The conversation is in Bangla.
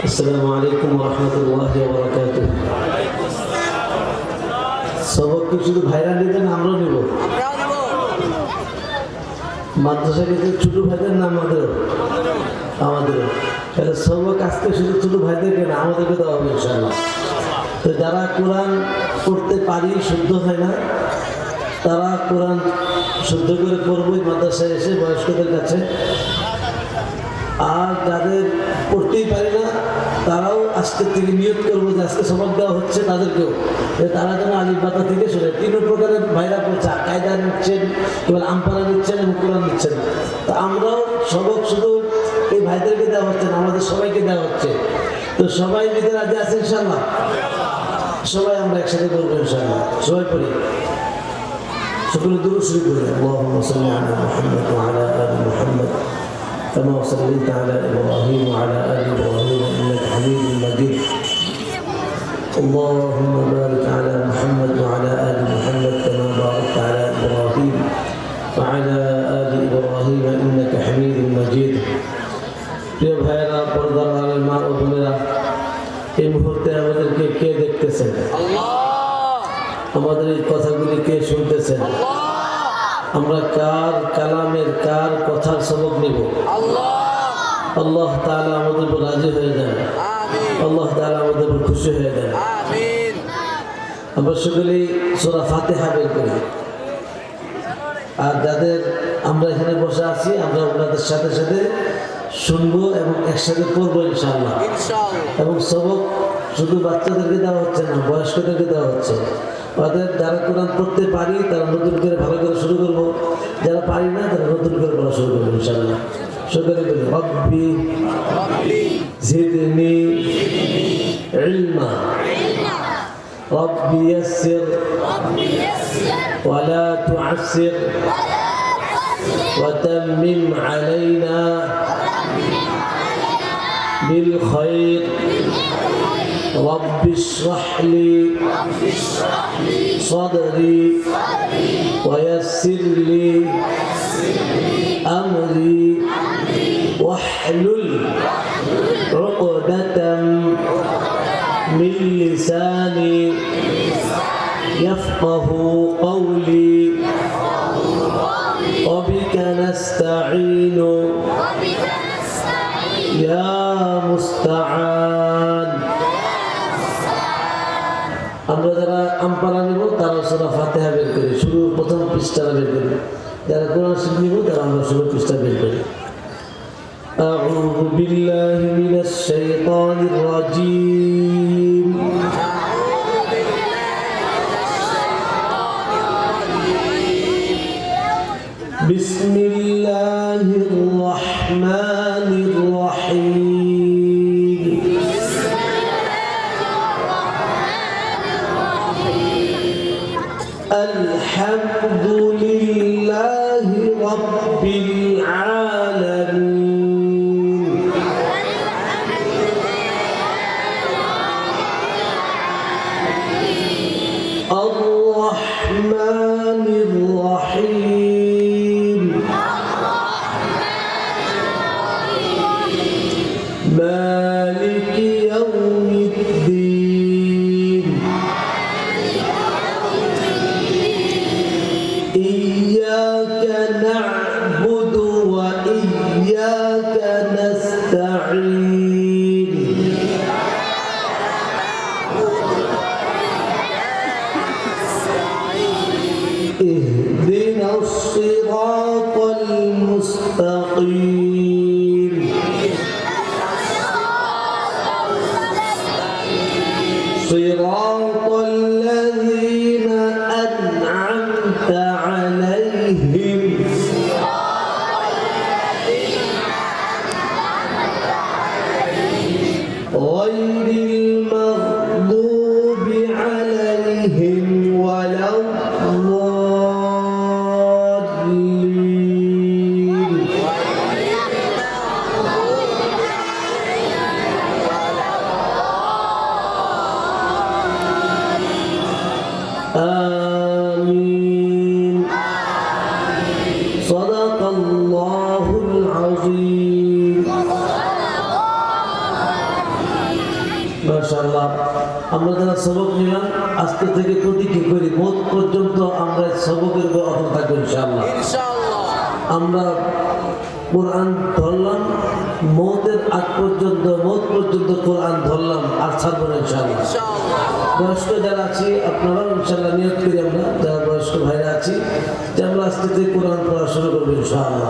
আসসালামু আলাইকুম ওয়া রাহমাতুল্লাহি ওয়া বারাকাতুহু। সবক কি শুধু ভাইরা নেবেন, আমরাও নেব? মাদ্রাসা কিন্তু ছোট ভাইদের না আমাদেরও? তাহলে সবক আজকে শুধু ছোট ভাইদেরকে না, আমাদেরকে দেওয়া হবে ইনশাআল্লাহ। তো যারা কোরআন পড়তে পারি, শুদ্ধ হয় না, তারা কোরআন শুদ্ধ করে পড়বই মাদ্রাসায় এসে বয়স্কদের কাছে। আর যাদের পড়তেই পারি না, তারাও আজকের থেকে নিয়ত করবো যে আজকে সবক দেওয়া হচ্ছে তাদেরকেও, তারা যেন আলিফ বাতা থেকে শুনে। তিন প্রকারের ভাইরা পড়ছে, কায়দা নিচ্ছেন, কেবল আমপারা নিচ্ছেন এবং কোরআন নিচ্ছেন। তো আমরাও সবক শুধু এই ভাইদেরকে দেওয়া হচ্ছে না, আমাদের সবাইকে দেওয়া হচ্ছে। তো সবাই মিলে রাজি আছে ইনশাআল্লাহ? সবাই আমরা একসাথে করবো ইনশাআল্লাহ। সবাই পড়ি, সকলে দুরূদ শরীফ পড়ি। আল্লাহুম্মা সাল্লি আলা মুহাম্মাদ ওয়া আলা আলি মুহাম্মাদ كما صليت على إبراهيم وعلى آل إبراهيم إنك حميد مجيد. اللهم بارك على محمد وعلى آل محمد كما باركت على إبراهيم وعلى آل إبراهيم إنك حميد مجيد. প্রিয় ভাইরা, পর্দার আড়ালের মা ও বোনেরা, এই মুহূর্তে আমাদেরকে কে দেখতেছেন? আমাদের এই কথাগুলি কে শুনতেছেন? আমরা কার কালামের, কার কথার সবক নিব? আল্লাহ তাআলা আমাদের উপর রাজি হয়ে যান, আল্লাহ তাআলা আমাদের উপর খুশি হয়ে যান। আমরা সকলেই সূরা ফাতিহা বের করি। আর যাদের আমরা এখানে বসে আছি, আমরা ওনাদের সাথে সাথে শুনবো এবং একসাথে পড়বো ইনশাআল্লাহ। এবং সবক শুধু বাচ্চাদেরকে দেওয়া হচ্ছে না, বয়স্কদেরকে দেওয়া হচ্ছে। ওদের যারা কোরআন পড়তে পারি তারা নতুন করে ভালো করে শুরু করবো, যারা পারি না তারা নতুন করে পড়া শুরু করবো ইনশাআল্লাহ। সকলে বলি রব্বি জিদনি ইলমা, রব্বি ইয়াসসির ওয়া লা তু'আসসির ওয়া তাম্মিম আলাইনা বিল খায়র, رب اشرح لي صدري ويسر لي أمري واحلل عقدة من لساني يفقه قولي وبك نستعين يا مستعان. আমরা যারা আমপারা নিব তারা সূরা ফাতিহা বের করি, শুরু প্রথম পৃষ্ঠাটা বের করি। যারা কোরআন শরীফ নিব তারা আমরা শুরু পৃষ্ঠা বের করি। আউযু বিল্লাহি মিনাশ শাইতানির রাজীম। বিসমিল্লাহির রাহমানির রাহিম। الحمد لله رب العالمين. الرحمن الرحيم. مالك يوم الدين. إياك نعبد وإياك نستعين. اهدنا الصراط المستقيم. صراط الذين أنعمت عليهم غير المغضوب عليهم ولا الضالين. آمين. صدق الله العظيم. আমরা যারা সবক নিলাম আজকে থেকে প্রতিজ্ঞা করি মৌত পর্যন্ত আমরা সবকের উপর অটল থাকবো ইনশাআল্লাহ। আমরা কোরআন ধরলাম, মৌতের আগ পর্যন্ত মৌত পর্যন্ত কোরআন ধরলাম, আর ছাড়বো না ইনশাআল্লাহ। বয়স্ক যারা আছি আপনারাও ইনশাআল্লাহ নিয়ত করি, আমরা যারা বয়স্ক ভাইরা আছি যে আমরা আজকে থেকে কোরআন পড়া শুরু করবো ইনশাআল্লাহ।